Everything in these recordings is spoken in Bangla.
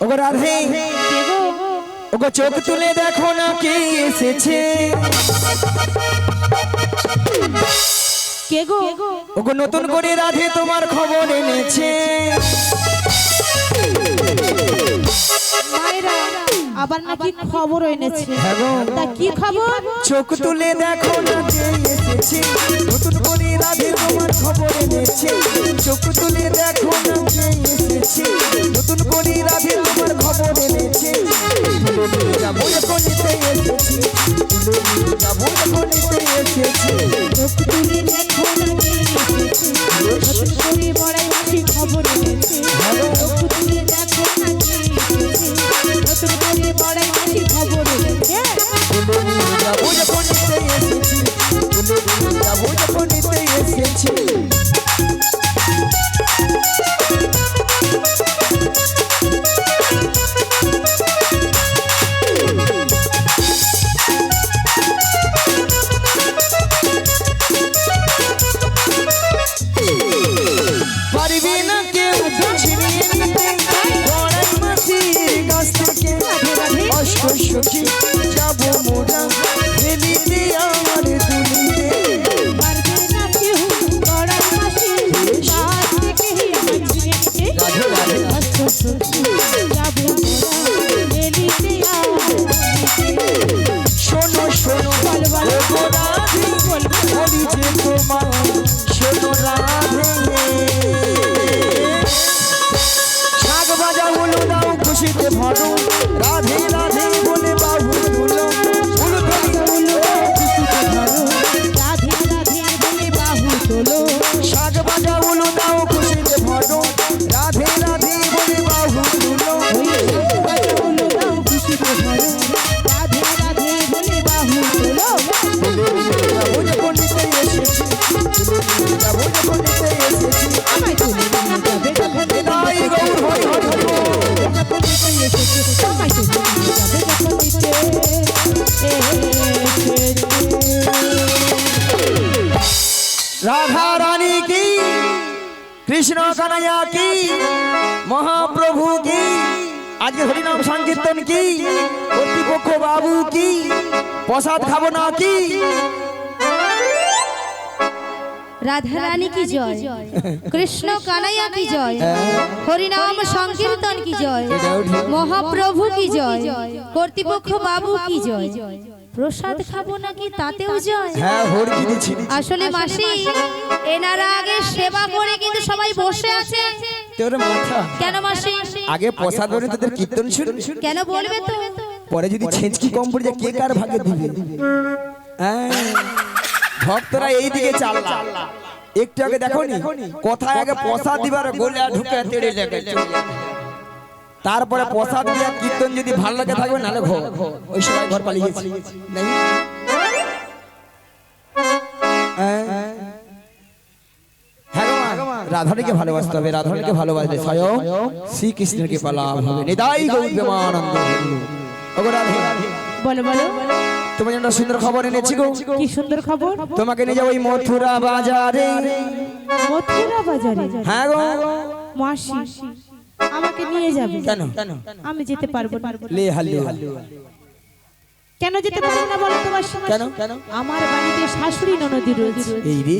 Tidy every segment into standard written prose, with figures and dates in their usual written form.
ওগো রাধে ওগো চোখ তুলে দেখো না কে এসেছে কে গো ওগো নতুন করে রাধে তোমার খবর এনেছে মায়েরা আবার নাকি খবর এনেছে তা কি খবর চোখ তুলে দেখো না কে এসেছে নতুন করে রাধে তোমার খবর এনেছে চোখ তুলে দেখো না কে এসেছে নতুন করে রাধে তোমার খবর এনেছে যাবো যখন নিতে এসেছি যাবো যখন নিতে এসেছি চোখ তুলে দেখো না কে এসেছে নতুন করে বড়াই মাসি খবর এনেছে চোখ তুলে দেখো না কে এসেছে নতুন করে বড়াই মাসি খবর এনেছে যাবো যখন নিতে এসেছি যাবো যখন নিতে এসেছি পারবি না কেউ ছিনিয়ে নিতে বড়াই মাসির কাছ থেকে অষ্ট সখী যাবো মোরা ফেলিতে আমার দুলিতে পারবে না কেউ বড়াই মাসি কাছ থেকে আমার জিনেতে রাধে রাধে অষ্ট সখী যাবো মোরা এলিতে শোনো শোনো ওগো রাধে বলি যে তোমার শোনো রাধে শাক বাজা হলো দাও খুশিতে ভরো রাধে রাধে বলে বাবু তুলো ফুল ফেলি হলো খুশিতে ভরো রাধে রাধে বলে বাহু তোলো শাক বাজা হলো দাও খুশিতে ভরো রাধে রাধে বলে বাবু তুলো বাজা হলো দাও খুশিতে ভরো রাধে রাধে বলে বাহু তোলো যাবো যখন নিতে এসেছি যাবো যখন নিতে এসেছি আমায় তুলে নিয়ে যাবে যখন তাই গৌর হরি হরি হরি যখন নিতে এসেছে আমায় তুলে নিয়ে যাবে যখন নিতে राधा रानी की कृष्ण कन्हैया की महाप्रभु की आज के हरिनाम संकीर्तन की কর্তৃপক্ষ বাবু की प्रसाद खाबो ना की राधा रानी की जय कृष्ण कन्हैया की जय हरिनाम संकीर्तन की जय महाप्रभु की जय কর্তৃপক্ষ বাবু की जय প্রসাদ খাবো নাকি তাতেও জয় হ্যাঁ হোর কি দিছি আসলে মাসি এনারা আগে সেবা করে কিন্তু সবাই বসে আছে তোর মাথা কেন মাসি আগে প্রসাদ বলে তোদের কীর্তন শুন কেন বলবে তো পরে যদি ছেঁচকি কম পড়ে যায় কে কার ভাগে দিবে হ্যাঁ ভক্তরা এই দিকে চাললা একটু আগে দেখোনি কোথায় আগে প্রসাদ দিবার গোলা ঢুকে তেড়ে লাগে তারপরে প্রসাদ দিয়া কীর্তন যদি ভালো লাগে থাকবে নালে ঘর ওই সময় ঘর পালিয়ে গেছি নাই রাধারণীকে ভালোবাসতে হবে রাধারণীকে ভালোবাসলে স্বয়ং শ্রীকৃষ্ণকে পালাম হবে নিতাই গৌর প্রেমানন্দ ওগো রাধে বলো বলো তোমার জন্য সুন্দর খবর এনেছি গো কি সুন্দর খবর তোমাকে নিয়ে যাবো ওই মথুরা বাজারে মথুরা বাজারে হ্যাঁ গো মাসি আমাকে নিয়ে যাবে কেন আমি যেতে পারবো না লে হাল্লে কেন যেতে পারবো না বলো তোমার কেন আমার বাড়িতে শাশুড়ি ননদি রয়েছে এই রে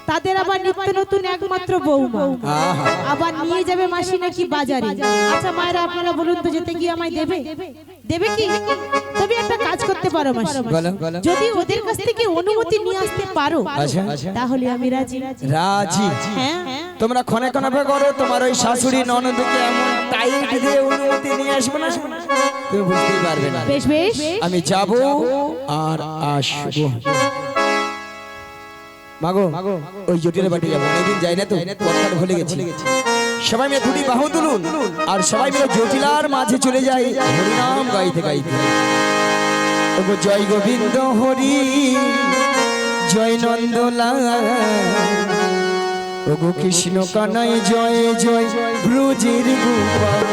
তাদের আবার নিত্য নতুন একমাত্র বৌমা আহা আবার নিয়ে যাবে মাসি নাকি বাজারে আচ্ছা মায়েরা আপনারা বলুন তো যেতে কি আমায় দেবে দেবে কি তবে একটা কাজ করতে পারো মাসি বলো যদি ওদের কাছ থেকে অনুমতি নিয়ে আসতে পারো আচ্ছা তাহলে আমি রাজি রাজি হ্যাঁ তোমরা ক্ষণে ক্ষণে করো তোমার ওই শাশুড়ি ননদকে এমন টাইট দিয়ে অনুমতি নিয়ে আসবে না তুমি বুঝতেই পারবে না বেশ বেশ আমি যাব আর আসবো মাগো ওই জটিলের বাড়ি যাবো অনেকদিন যাই না তো কথাটা ভুলে গেছি সবাই মিলে দুটি বাহু তুলুন আর সবাই মিলে জটিলার মাঝে চলে যাই হরিনাম গাইতে গাইতে ওগো জয় গোবিন্দ হরি জয় নন্দলাল ওগো কৃষ্ণ কানাই জয় জয় ব্রজের গোপাল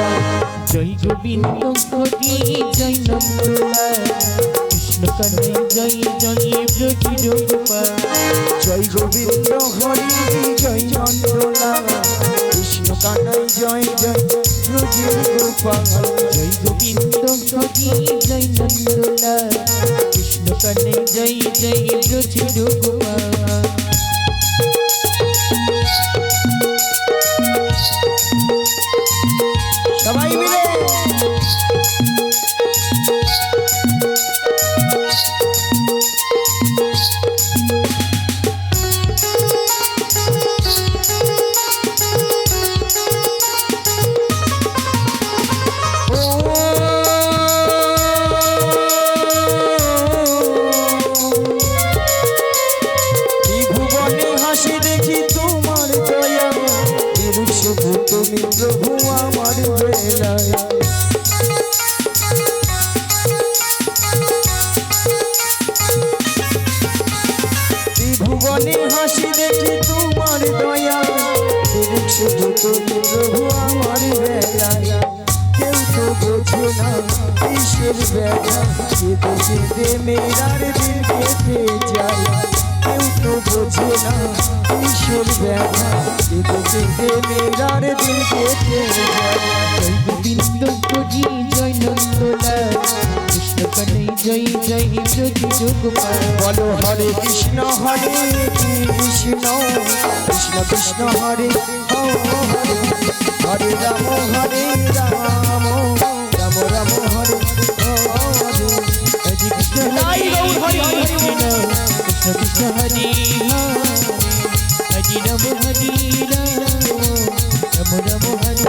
জয় গোবিন্দ হরি জয় নন্দলাল কানাই জয় জয় ব্রজ গোপাল জয় গোবিন্দ হরি জয় নন্দলাল কৃষ্ণ কানাই জয় জয় ব্রজের গোপাল জয় গোবিন্দ হরি জয় নন্দলাল কৃষ্ণ কানাই জয় জয় ব্রজ গোপাল সবাই মিলে তুমি প্রভু আমার বেলায় ত্রিভুবনে হাসি দেখি তোমার দয়া শুধু তুমি প্রভু আমার বেলায় কেউ তো বোঝে না কিসের বেলা কেঁদে কেঁদে মেরার দিল কেটে যায় কেউ তো বোঝে না কিসের বেলা কেঁদে কেঁদে মেরার দিল কেটে যায় জয় গোবিন্দ হরি জয় নন্দলাল কৃষ্ণ কানাই জয় জয় ব্রজ গোপাল বলো হরে কৃষ্ণ কৃষ্ণ কৃষ্ণ হরে হরে হরে রাম রাম রাম হরে হরে হরে কৃষ্ণ হরে কৃষ্ণ কৃষ্ণ কৃষ্ণ হরে হরে রাম রাম রাম হরে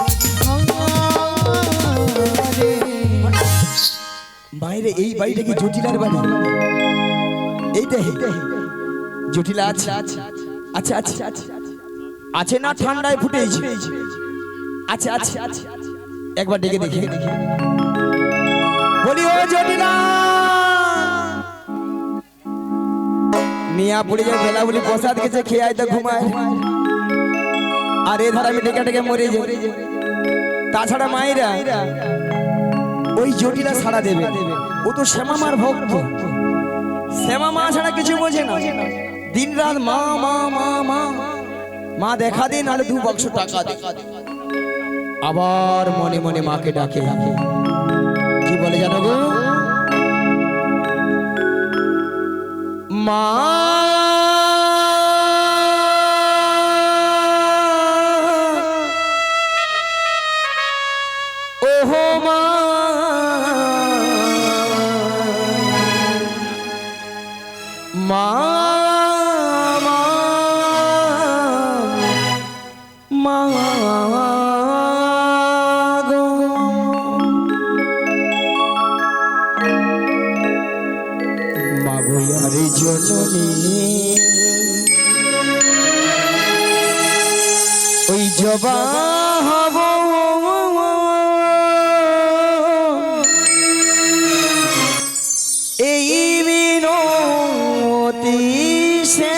হরে বাইরে এই বাড়িটা কি জটিলার বাড়ি এইটা জটিলা আছে আচ্ছা আচ্ছা আছে না ঠান্ডায় ফুটেছে আচ্ছা আচ্ছা একবার ডেকে দেখি বলি ও জটিলা মিয়া পড়ে যায় বেলা বলি প্রসাদ গেছে খেয়ে আয় তো ঘুমায় আর এ ধারা আমি ডেকে ডেকে মরে যাই তাছাড়া মায়েরা ওই জটিলা সাড়া দেবে ও তো শ্যামা মার ভক্ত শ্যামা মা ছাড়া কিছু বোঝে না দিন রাত মা মা মা মা মা দেখা দে নাহলে 2 বাক্স টাকা দে আবার মনে মনে মাকে ডাকে কি বলে জানো গো মা ওহো মা মা মা গো মাগো আরে জননী ওই জবা হব এই বিনতি সে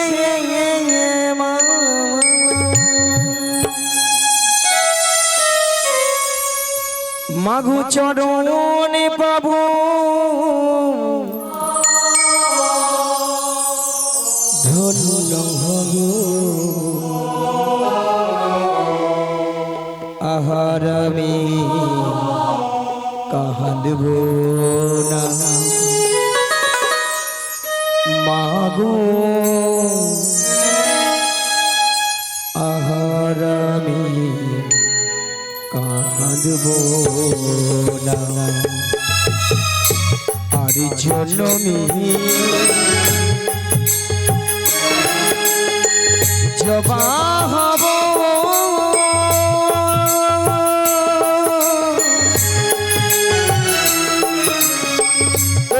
মাগো চরণে পাবো ধন্য হব আহার আমি কাঁদব না মাগো আহার আমি কাঁদব না আর জননী জবা হব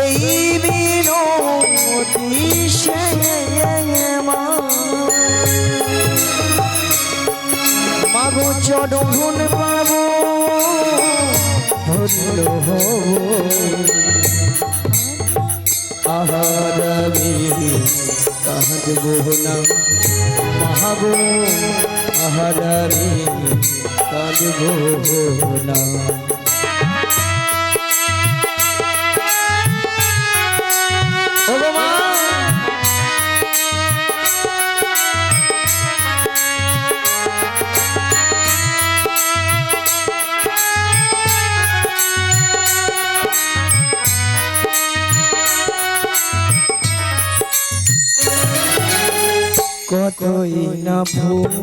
এই বিনতি সে মাগো চরণ পাবো ধন্য হব আহার আমি কাঁদব না মাগো আহার আমি কাঁদব না কতই না ভুল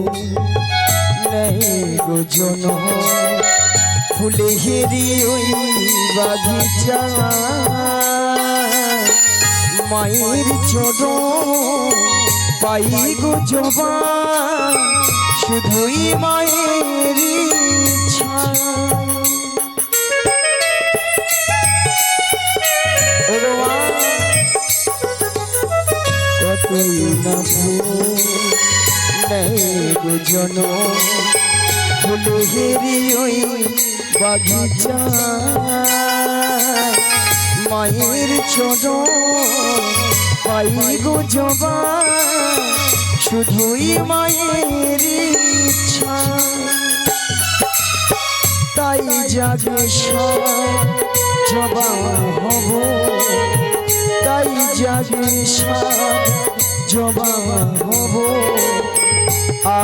নেই গো জন ফুলে হেরি ওই বাগিচা মায়ের চরণ পাই গো জবা শুধুই মায়ের ইচ্ছা কতই না ভুল নেই গো জন ফুলে হেরি ওই বাগিচা মায়ের চরণ পাই গো জবা শুধুই মায়ের ইচ্ছা তাই জাগে সব জবা হব তাই জাগে সব জবা হব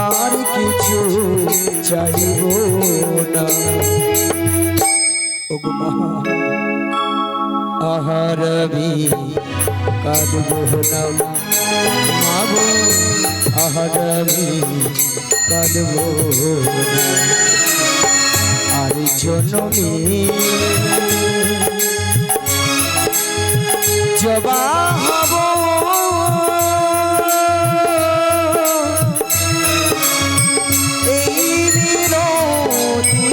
আর কিছু চাইব না ওগো মা আহারবি কাঁদব না মাগো আহারবি কাঁদব না আর জননী জবা হব এই বিরতি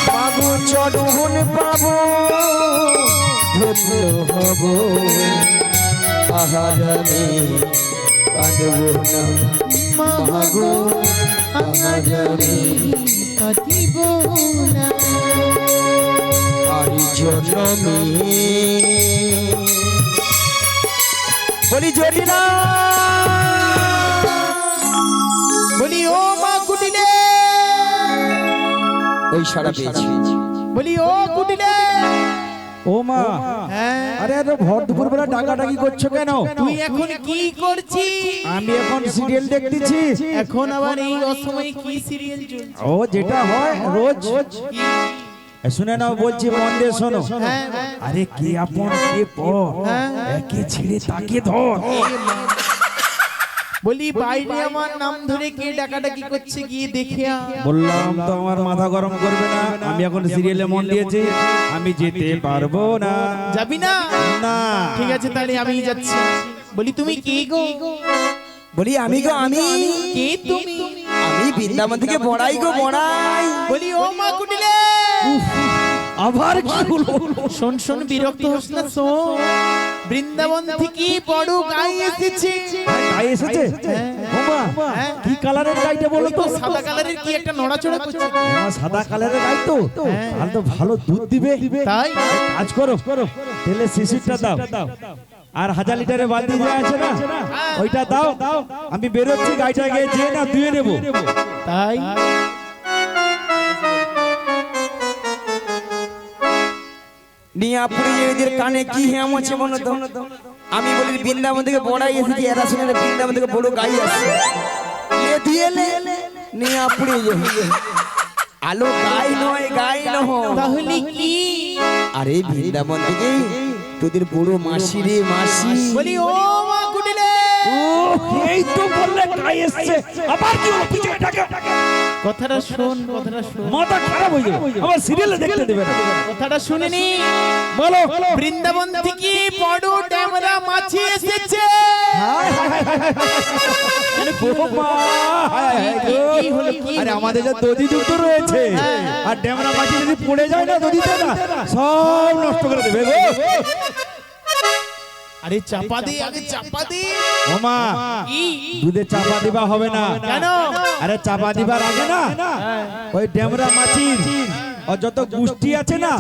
মাগো চরণ পাবো ধন্য হব আহারে কাঁদব না মাগো আহারে কাঁদিব না আর জননী বলি জরি না বলি ও মা কুটিলে ওই সারা পেয়েছি বলি ও কুটিলে ও মা হ্যাঁ আরে এত ভর দুপুর বেলা ডাকাডাকি করছো কেন? তুই এখন কি করছিস? আমি এখন সিরিয়াল দেখতেছি। এখন আবার এই অসময়ে কি সিরিয়াল চলছে? ও যেটা হয় রোজ শুনে নাও বলছি মন দিয়ে শোনো। হ্যাঁ, আরে কে আপন কে পর একে ছেড়ে তাকে ধর। বলি বাইরে আমার নাম ধরে কে ডাকাডাকি করছে গিয়ে দেখে আ। বললাম তো আমার মাথা গরম করবে না, আমি এখন সিরিয়ালে মন দিয়েছি, আমি যেতে পারবো না। যাবি না? না ঠিক আছে তাহলে আমি যাচ্ছি। বলি তুমি কে গো? বলি আমি গো আমি কে তুমি? আমি বৃন্দাবন থেকে বড়াই গো বড়াই বলি ও মা কুটিলে আবার কি হলো? শোন শোন বিরক্ত হোস না শোন। বৃন্দাবন থেকে বড় গাই এসেছে। গাই এসেছে? ও মা কি কালারের গাইটা বলো তো? সাদা কালারের কি একটা নড়াচড়া করছে। ও সাদা কালারের গাই তো, তাহলে তো ভালো দুধ দিবে। তাই কাজ করো, তেলে শিশিরটা দাও আর 1000 লিটারের বালতি যে আছে না ওইটা দাও, আমি বেরোচ্ছি, গাইটা গিয়ে যে না ধুয়ে নেবো। তাই নিয়াপুরি এদের কানে কি হেম আছে বলো তো? আমি বলি বৃন্দাবন থেকে বড়াই এসেছি, এরা শুনে বৃন্দাবন থেকে বড় গাই আসছে। এ দিয়ে নিয়াপুরি আলো গাই নয় গাই নয়, তাহলে কি? আরে বৃন্দাবন থেকে তোদের বড় মাসি রে মাসি। বলি ও মা কুটিলে এই তো বললে গাই এসছে, আবার কি হলো? পিছনে ডাকে কথাটা শোন, কথাটা শোন। মাথা খারাপ হয়ে যাবে, আবার সিরিয়ালে দেখতে দেবে না। কথাটা শুনিনি? বলো। বৃন্দাবন থেকে বড় ড্যামরা মাছি এসেছে। ও মা, কি হলো কি? আরে আমাদের যে দধি যুক্ত রয়েছে আর ড্যামরা মাছি যদি পড়ে যায় না দধিতে না সব নষ্ট করে দেবে গো। আরে চাপা দে, আগে চাপা দে। ও মা, কি? দুধে চাপা দিবা হবে না। কেন? আরে চাপা দিবার আগে না ওই ড্যামরা মাছির আর যত গোষ্ঠী আছে না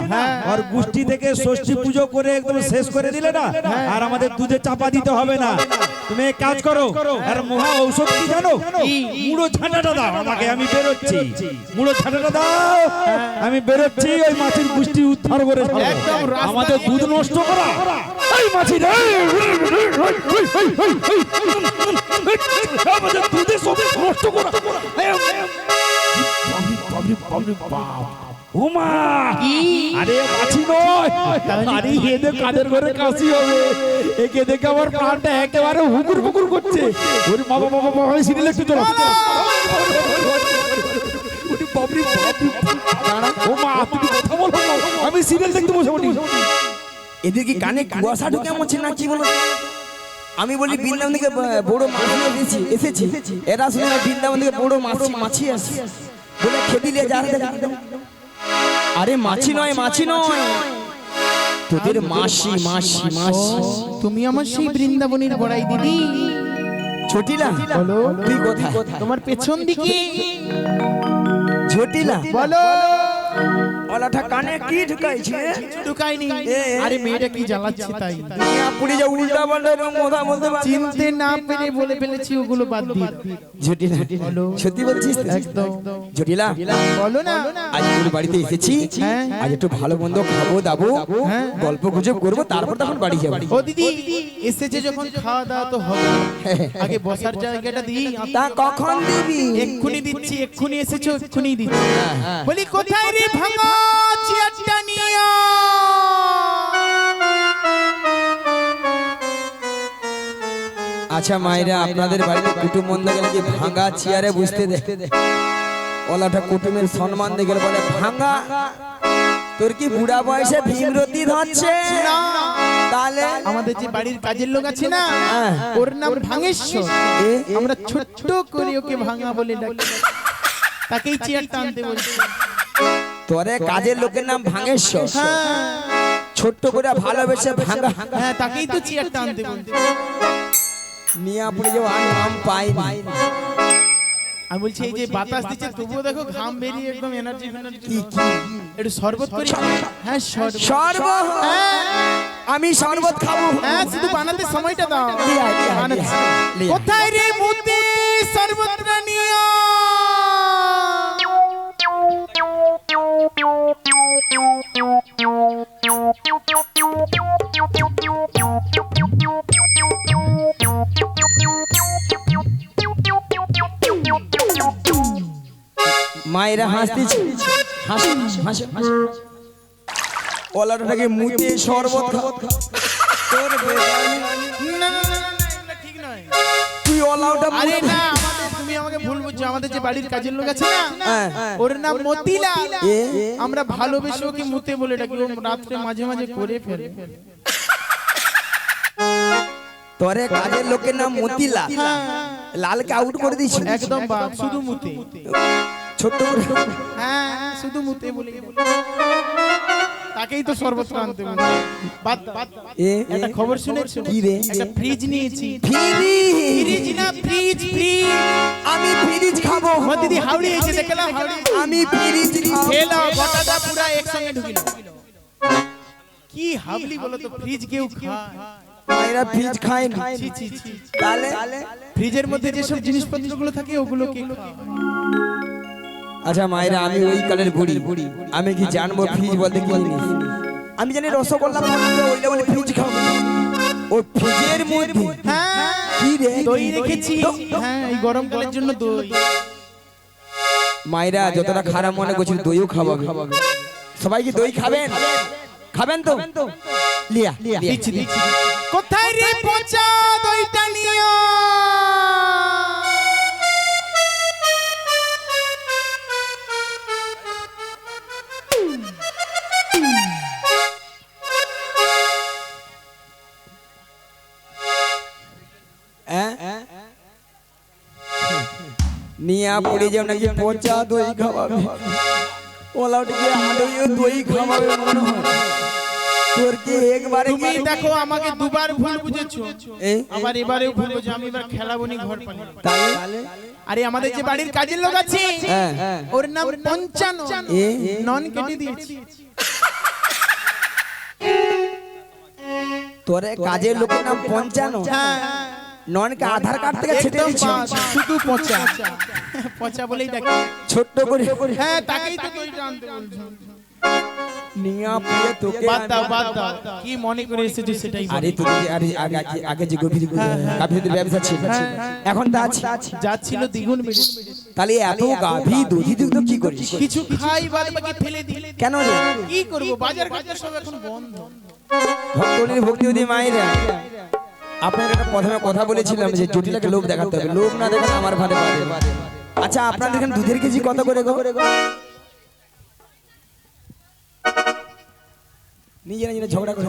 আর গোষ্ঠী থেকে ষষ্ঠী পুজো করে একদম শেষ করে দিলে না আর আমাদের দুধে চাপা দিতে হবে না। তুমি এক কাজ করো, আর মহা ঔষধ কি জানো? মুড়ো ঝাঁটাটা দাও আমাকে, আমি বেরোচ্ছি। মুড়ো ঝাঁটাটা দাও, আমি বেরোচ্ছি। ওই মাছির গোষ্ঠী উদ্ধার করে ছাড়বো। একদম রাস্তা আমাদের দুধ নষ্ট করা এই মাছি রে, আমাদের দুধে সব নষ্ট করা। বাপরে বাপ ওমা আরে মাছি নয় আরে এদের কাদের ঘরে কাশি হবে একে দেখে আমার প্রাণটা একেবারে হুকুর হুকুর করছে ওরে বাবা বাবা বাবা সিরিয়াল একটু চলো ওরে বাপরে বাপ ওমা তুমি কথা বলো আমি সিরিয়াল দেখতে বসে পড়ি এদের কি কানে কুয়াশা ঢুকে মরছে না কি বলো আমি বলি বৃন্দাবন থেকে বড় মাছ এসেছি এরা শুনে বৃন্দাবন থেকে বড় মাছি আসে বলে খেতে নিয়ে যা আরে মাছি নয় তোদের মাসি তুমি আমার সেই বৃন্দাবনের বড়াই দিদি ছোটিলা বলো তুই কোথায় তোমার পেছন দিকে ছোটিলা বলো ওলাটা কানে কি ঢুকাইছে ঢুকাইনি আরে মেয়েটা কি জ্বালাচ্ছে তাই পুরি যা উল্টা পাল্টা এরকম কথা বলতে পারছিস চিনতে না পেরে বলে ফেলেছি ওগুলো বাদ দিয়ে ঝটিলা বলো সত্যি বলছিস তো? একদম ঝটিলা বলো না আজ তোর বাড়িতে এসেছি হ্যাঁ। আজ একটু ভালো মন্দ খাবো দাবো হ্যাঁ। গল্প গুজব করবো তারপর তখন বাড়ি যাবো ও দিদি এসেছে যখন খাওয়া দাওয়া তো হবে আগে বসার জায়গাটা দিই তা কখন দিবি এক্ষুনি দিচ্ছি এক্ষুনি এসেছো এক্ষুনি দিচ্ছি বলি কোথায় রে ভাঙা চেয়ারটা নিয়ে আচ্ছা মায়েরা আপনাদের বাড়িতে কুটুম মন্দা গেলে কি ভাঙা চেয়ারে বুঝতে দে ওলাটা কুটুমের সম্মান দিয়ে গেলে বলে ভাঙা তোর কি বুড়া বয়সে ভীমরতি ধরছে তাহলে আমাদের যে বাড়ির কাজের লোক আছে না হ্যাঁ। ওর নাম ভাঙেশ্বর আমরা ছোট্ট করে ওকে ভাঙা বলে ডাকি তাকেই চেয়ারটা আনতে বলছি তোরে কাজের লোকের নাম ভাঙেশ্বর ছোট্ট করে ভালোবেসে ভাঙা হ্যাঁ তাকেই তো চেয়ারটা আনতে বলছি নিয়ে পড়ে যাও আর নাম পাইনি আমি বলছি এই যে বাতাস দিচ্ছে তবুও দেখো ঘাম বেরিয়ে একদম এনার্জি কি কি একটু শরবত করি হ্যাঁ শরবত শরবত হ্যাঁ, আমি শরবত খাবো হ্যাঁ শুধু বানাতে সময়টা দাও লিয়া, লিয়া, বানাচ্ছি। লিয়া। কোথায় রে মুতি শরবতটা নিয়া মায়েরা হাসতেছে হাসি হাসি ওলাটাকে মুতে শরবত খা তোর বেদানি না এগুলো ঠিক নয় তুই ওলাটা আরে না তুমি আমাকে ভুল বুঝছো আমাদের যে বাড়ির কাজের লোক আছে না হ্যাঁ। ওর নাম মতিলাল এ আমরা ভালোবেসে ওকে মুতে বলে ডাকি ও রাত্রে মাঝে মাঝে করে ফেলে তোরে কাজের লোকের নাম মতিলা লালকে আউট করে দিয়েছিস একদম বাপ শুধু মুতে ছোট্ট করে হ্যাঁ শুধু মুতে বলে তাকেই তো শরবত আনতে বলে বাদ বাদ এ একটা খবর শুনেছো কি রে? একটা ফ্রিজ নিয়েছি ফ্রিজ ফ্রিজ না ফ্রিজ ফ্রিজ আমি ফ্রিজ খাবো ও দিদি হাওড়ি এসে দেখলা হাওড়ি আমি ফ্রিজ খাবো খেলা গোটাটা পুরো একসঙ্গে ঢুকিল কি হাবলি বলো তো ফ্রিজ কেউ খায় মায়েরা ফ্রিজ খায় না ছি ছি ছি তাহলে ফ্রিজের মধ্যে যেসব জিনিসপত্রগুলো থাকে ওগুলো কে খায় আচ্ছা মায়েরা আমি ওই কালের বুড়ি আমি কি জানবো ফ্রিজ বলতে কি জিনিস আমি জানি রসগোল্লা বানাতে ওইটা বলে ফ্রিজ খাবো ও ফ্রিজের মধ্যে হ্যাঁ কি রে দই রেখেছি হ্যাঁ এই গরমকালের জন্য দই মায়েরা যতটা খারাপ মনে করছিল দইও খাওয়াবে সবাই কি দই খাবেন খাবেন তো লিয়া দিচ্ছি দিচ্ছি কোথায় রে পচা দইটা নিও নিয়া পড়ে যাও নাকি পচা দই খাওয়াবে ওলাউটকে আদইও দই খাওয়াবে মনে হয় তোর কি একবারে তুমি দেখো আমাকে দুবার ভুল বুঝেছো এ? আবার এবারেও ভুল বুঝো আমি এবার খেলাবনি ঘর পানি তাহলে আরে আমাদের যে বাড়ির কাজের লোক আছে হ্যাঁ। ওর নাম পঞ্চানন এ? নন কেটে দিয়েছি তোরে কাজের লোকের নাম পঞ্চানো হ্যাঁ ননকে আধার কার্ড থেকে ছেটে একদম দিচ্ছ বাস, শুধু পচা পচা বলেই ডাকি ছোট্ট করে হ্যাঁ তাকেই তো দইটা আনতে বলছো নিয়া পুড়ে তোকে বাদ দাও কি মনে করে এসেছিস সেটাই বল। আরে তুই আরে আগে যে গভীর গাভীর ব্যবসা ছিল এখন তা আছে যা ছিল দ্বিগুণ বেড়ে তাহলে এত গাভী দুধি দুধ কি করিস কিছু খাই বাদ বাকি ফেলে দিই। কেন রে কি করব বাজার ঘাট সব এখন বন্ধ। ভক্তদের ভক্তিবতী মায়েরা আপনাদের একটা প্রথমে কথা বলেছিলাম যে জটিলাকে লোভ দেখাতে হবে, লোভ না দেখালে আমার ভাতে পারে। আচ্ছা আপনাদের এখানে দুধের কেজি কত করে গো? নিজেরা নিজেরা ঝগড়া করে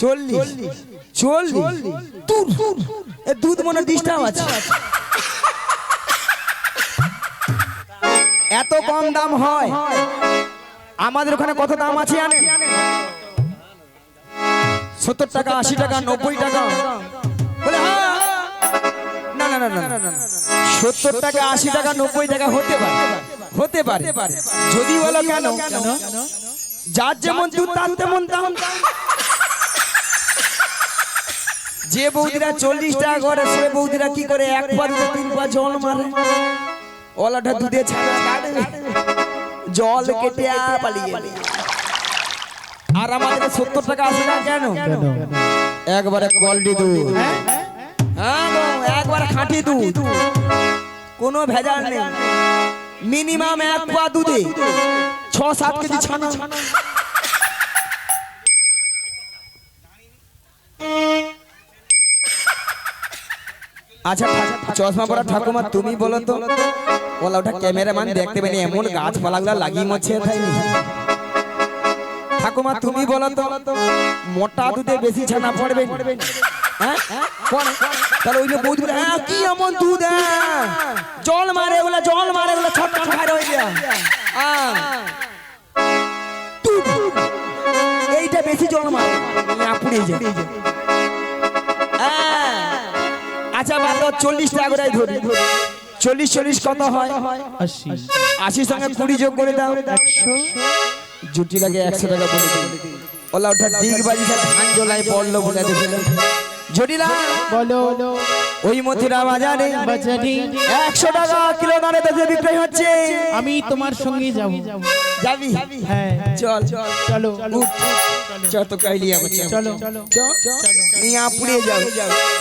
40 এ দুধ মনে ডিস্টার্ব আছে, এত কম দাম হয়। আমাদের ওখানে কত দাম আছে জানেন? 70 টাকা 80 টাকা 90 টাকা। বলে না না না না 70 টাকা 80 টাকা 90 টাকা হতে পারে যদি বলো কেন যার যেমন দুধ তার তেমন দাম। যে বৌদিরা 40 টাকা করে সে বৌদিরা কি করে 1 পা 3 পা জল মারে, ওলাটা দুধে ছাড়া কাটে জল কেটে পালিয়ে। আর আমাদের 70 টাকা 80 টাকা কেন? একবারে কোয়ালিটি দুধ, হ্যাঁ গো একবারে খাঁটি দুধ, কোনো ভেজাল নেই। মিনিমাম 1 পা দুধে 6-7 কেজি ছানা। আচ্ছা চশমা পরা ঠাকুমা তুমি বলো তো, ওলা ওটা ক্যামেরাম্যান দেখতে পাইনি এমন গাছপালাগুলো লাগিয়ে মরছে তাই নি? ঠাকুমা তুমি বলো তো মোটা দুধে বেশি ছানা পড়বে? হ্যাঁ তাহলে ওই যে বৌদি বলে হ্যাঁ কি এমন দুধ, জল মারে ওগুলা ছটফট খায় রইয়া এইটা বেশি জল মারে পুড়ে যায়। আচ্ছা বাদ 40 টাকা করে ধরি, 40 কত হয়? 80 সঙ্গে 20 যোগ করে দাও 100। জুটি লাগে 100 টাকা বলে দিই। ওলা ওটা দিক বাজি ধান জলাই পড়লো বলে দেখলাম। জটিলা বলো ওই মথুরা বাজারে 100 টাকা কিলো দরে বেচে বিক্রয় হচ্ছে। আমি তোমার সঙ্গে যাব। যাবি? হ্যাঁ চল চলো উঠ চল তো কাইলিয়া চলো নিয়া পুড়ে যাও,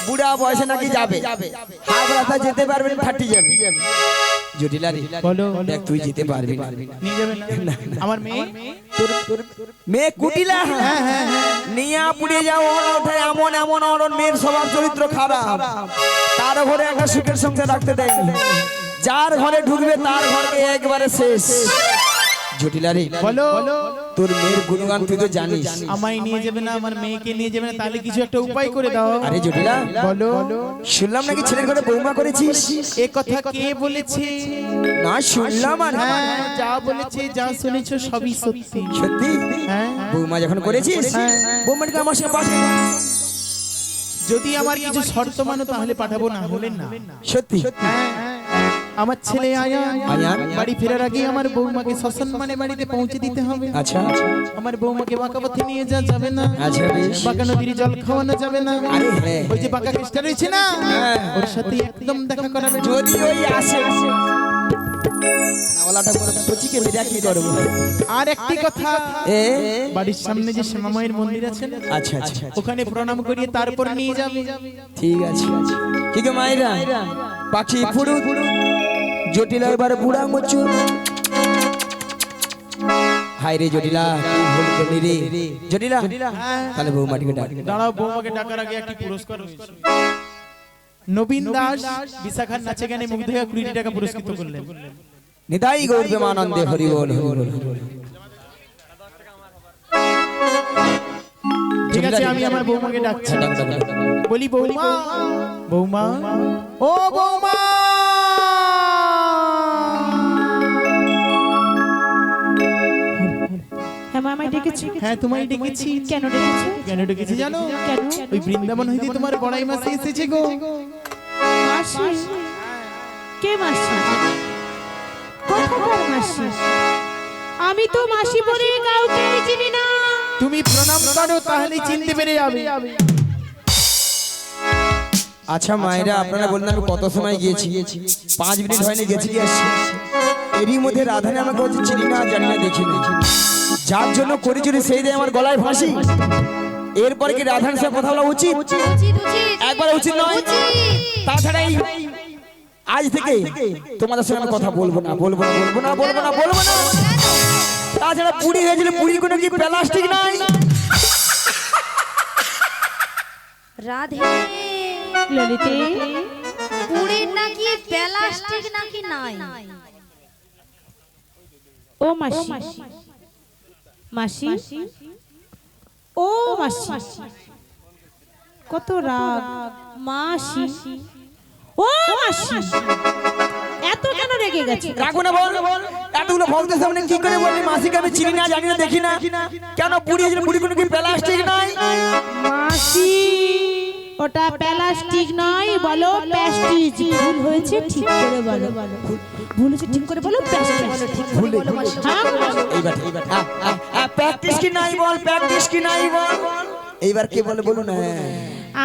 বুড়া বয়সে নাকি যাবে, হাবড়াটা যেতে পারবেন ফাটি যাবে। জটিলা রে বলো দেখ তুই যেতে পারবি না, নিয়ে যাবে না আমার মেয়ে তোর মেয়ে কুটিলা নিয়া পুড়ে যাও। ওঠে এমন অরণ মেয়ের স্বভাব চরিত্র খারাপ, তার ঘরে একটা সুখের সংসার রাখতে দেয়নি, যার ঘরে ঢুকবে তার ঘরকে একবারে শেষ। জটিলা রে বলো তোর মেয়ের গুণগান তুই তো জানিস, আমায় নিয়ে যাবে না আমার মেয়েকে নিয়ে যাবে না, তাহলে কিছু একটা উপায় করে দাও। আরে জটিলা বলো শুনলাম নাকি ছেলের ঘরে বৌমা করেছিস? এ কথা কে বলেছে? না শুনলাম আর হ্যাঁ যা বলেছে যা শুনেছো সবই সত্যি। সত্যি? হ্যাঁ বৌমা যখন করেছিস বৌমাকে আমার সঙ্গে পাঠিয়ে দে। যদি আমার কিছু শর্ত মানো তাহলে পাঠাবো, না হলে না। সত্যি? আমার ছেলে আয়ান আয়ান? বাড়ি ফেরার আগে আমার বৌমাকে সসম্মানে বাড়িতে পৌঁছে দিতে হবে। আচ্ছা আমার বৌমাকে বাঁকা পথে নিয়ে যাবে না, আচ্ছা বেশ। বাঁকা নদীর জল খাওয়ানো যাবে না। আরে হ্যাঁ ওই যে বাঁকা কেষ্টা রয়েছে না হ্যাঁ। ওর সাথে একদম দেখা করাবে। যদি ওই আসে না ওলাটা করে পচিকে মেরে কি করব? আর একটি কথা, এ বাড়ির সামনে যে শ্যামা মায়ের মন্দির আছে না, আচ্ছা আচ্ছা ওখানে প্রণাম করিয়ে তারপর নিয়ে যাবে। ঠিক আছে। কি গো মাইরা পাখি ফুড়ু জটিলা এবারে বুড়া মচু। হাই রে জটিলা কি ভুল করলি রে জটিলা? তাহলে বৌমাটিকে ডাক। দাঁড়াও, বৌমাকে ডাকার আগে একটি পুরস্কার রয়েছে। নবীন দাস বিশাখার নাচে গানে মুগ্ধ হয়ে 20 টাকা পুরস্কৃত করলেন। নিতাই গৌর প্রেমানন্দে হরি বল হরি বল। ঠিক আছে আমি আমার বৌমাকে ডাকছি, বলি বৌমা বৌমা ও বৌমা। হ্যাঁ মামাই ডেকেছি। হ্যাঁ তোমায় ডেকেছি। কেন ডেকেছো? কেন ডেকেছি জানো? কেন? ওই বৃন্দাবন হইতে তোমার বড়াই মাসি এসেছে গো। মাসি? কে মাসি? কোথাকার মাসি? আমি তো মাসি বলে কাউকে চিনি না। তুমি প্রণাম করো তাহলে চিনতে পেরে যাবে। আচ্ছা মায়েরা আপনারা বললেন আমি কত সময় গিয়েছি? 5 মিনিট হয়নি গেছি কি আসছি? এরই মধ্যে রাধানে আমাকে বলছে চিনি না জানি না দেখিনি, যার জন্য করেছিল সেই দিয়ে আমার গলায় ফাঁসি। এরপরে কি রাধার সাথে কথা বলা উচিত? একবার উচিত নয়। তাছাড়া আজ থেকে তোমাদের সঙ্গে আমি কথা বলবো না, বলবো না, বলবো না, বলবো না, বলবো না। তাছাড়া পুরি হয়েছিল, পুরীর কোনো কি প্লাস্টিক নাই? রাধে ললিতে পুরীর নাকি প্লাস্টিক নাকি নাই? ও মাসি, মাসি, ও মাসি, কত রাগ মাসি, ও মাসি, এত কেন রেগে গেছে? রাখো না, বল। এতগুলো ভক্তের সামনে কি করে বলবি মাসিকে আমি চিনি না জানি না দেখি না? কেন পুরি হয়েছিল, পুরি কোনো কি প্লাস্টিক নাই? মাসি ওটা প্লাস্টিক নয়, বলো প্যাস্টিজ। ভুল হয়েছে ঠিক করে বলো, ভুল হয়েছে ঠিক করে বলো, প্যাস্টিজ। হ্যাঁ এইবার প্র্যাকটিস কি নাই বল, প্র্যাকটিস কি নাই বল। এইবার কে বলে বলুন না।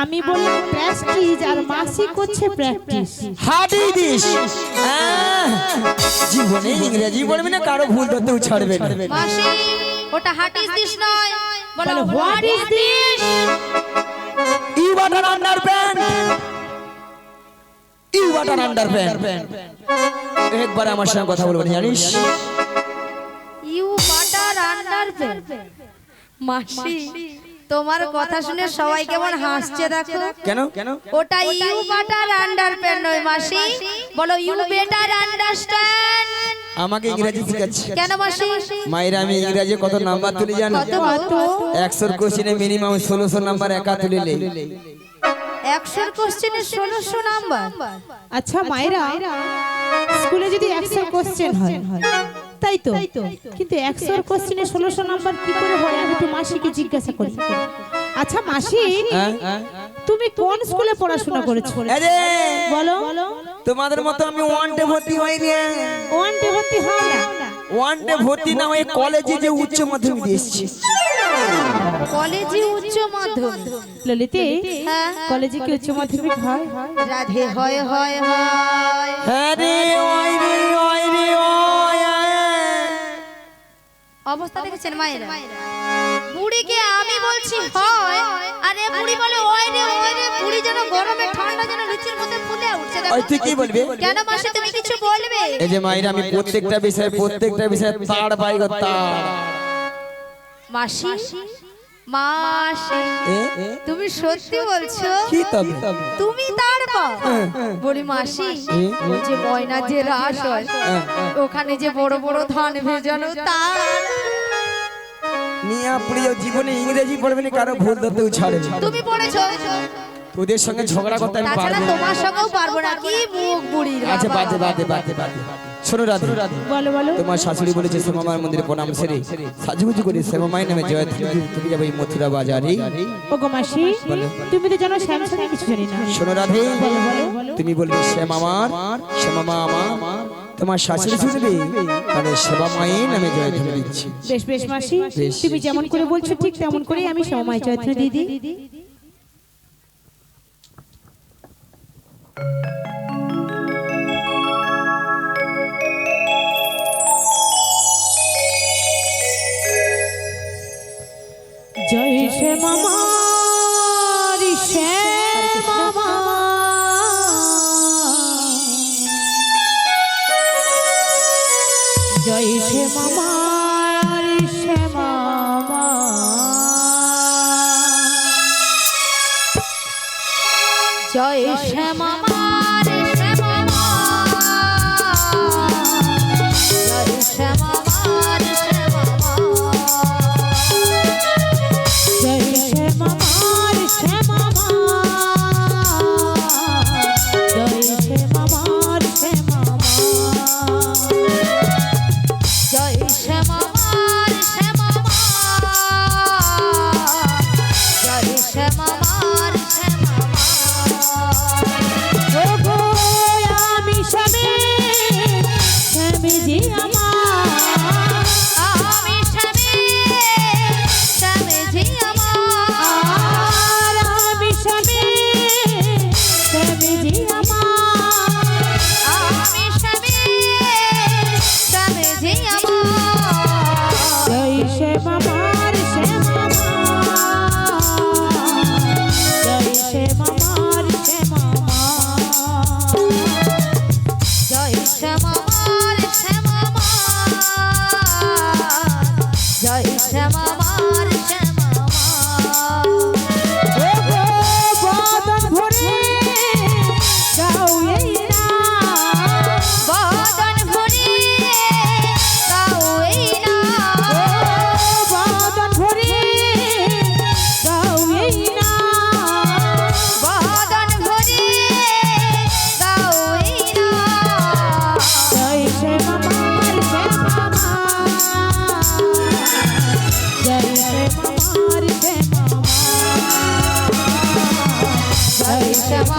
আমি বললাম প্যাস্টিজ আর মাসি করছে প্র্যাকটিস। হাডি দিস জীবনে ইংরেজি বলবি না, কারো ভুল ধরতেও ছাড়বে না। মাসি ওটা হাটিস দিস নয়, বলো বলো what is this? You what an underpant, you what an underpant. একবার আমার সঙ্গে কথা বলবো না, জানিস? You butter underpant. মাসি তোমার কথা শুনে সবাই কেমন হাসছে দেখো। কেন? ওটা ইউ বাটার আন্ডারপ্যান্ট নয় মাসি, বলো ইউ বেটার আন্ডারস্ট্যান্ড। আমাকে ইংরেজি শেখাচ্ছে কেন মাসি? মায়েরা আমি ইংরেজি কত নাম্বার তুলি জানো? কত? 100 কোশ্চেনে মিনিমাম 1600 নাম্বার একা তুলিলে। 100 কোশ্চেনে 1600 নাম্বার? আচ্ছা মায়েরা, স্কুলে যদি 100 কোশ্চেন হয় তাই তো, কিন্তু 100 কোশ্চেনে 1600 নাম্বার কি করে হয়? আমি একটু মাসিকে জিজ্ঞাসা করি। আচ্ছা মাসি, তুমি কোন স্কুলে পড়াশোনা করেছো? আরে বলো। তোমাদের মতো আমি ওয়ানডে ভর্তি হইনি। ওয়ানডে ভর্তি হও না? ওয়ানডে ভর্তি না হয়ে কলেজে যে উচ্চ মাধ্যমিক দিয়েছি। কলেজে উচ্চ মাধ্যমিক? ললিতে হ্যাঁ। কলেজে কি উচ্চ মাধ্যমিক হয়? রাধে হয় হয় হয়। হ্যাঁ রে, ওই রে, ওই রে, ওই। অবস্থা দেখেছেন মায়েরা? বুড়িকে আমি বলছি হয়, আরে বুড়ি বলে ওই রে ওই রে। বুড়ি যেন গরমে ঠান্ডা যেন লুচির মধ্যে ফুলে উঠছে। ওই তুই কি বলবি? কেন মাসি তুমি কিছু বলবে? এই যে মায়েরা আমি প্রত্যেকটা বিষয়ে তাড় পাই গো, তাড়। মাসি মাসি তুমি সত্যি বলছো? কি তবে? তুমি তার পাও? বলি মাসি ওই যে ময়না যে রাস হয় ওখানে যে বড় বড় ধান ভেজানো তার নিয়া প্রিয় জীবনে ইংরেজি পড়বে না, কারো ভুল ধরতেও ছাড়বে না। তুমি পড়েছো? তোদের সঙ্গে ঝগড়া করতে আমি তাছাড়া পারবো না। তোমার সঙ্গেও পারবো না। কি মুখ বুড়ির আচ্ছা বাবা। বাদে। শোনো রাধে, বলো বলো। তোমার শাশুড়ি বলেছে শ্যামামার মন্দিরে প্রণাম সেরে সাজুগুজু করে শ্যামামায়ের নামে জয় তুমি যাবে এই মথুরা বাজারে। ওগো মাসি, তুমি তো জানো স্যামসাং কিছু জানি না। শোনো রাধে, বলো বলো। তুমি বলবে শ্যামামার, শ্যামামা আমার। তোমার শাশুড়ি শুনবে তাহলে শ্যামামায়ের নামে জয় ধরে দিচ্ছি। বেশ বেশ মাসি, বেশ। তুমি যেমন করে বলছো ঠিক তেমন করেই আমি সময় চৈত্র দিদি। জয় শ্যামা শ্যামা, জয় শ্যামা শ্যামা, জয় শ্যামা রে শ্যামা, জয় শ্যামা রে শ্যামা, জয় শ্যামা শ্যামা, জয় শ্যামা শ্যামা, জয় শ্যামা রে শ্যামা, জয় শ্যামা রে শ্যামা। শ্যামা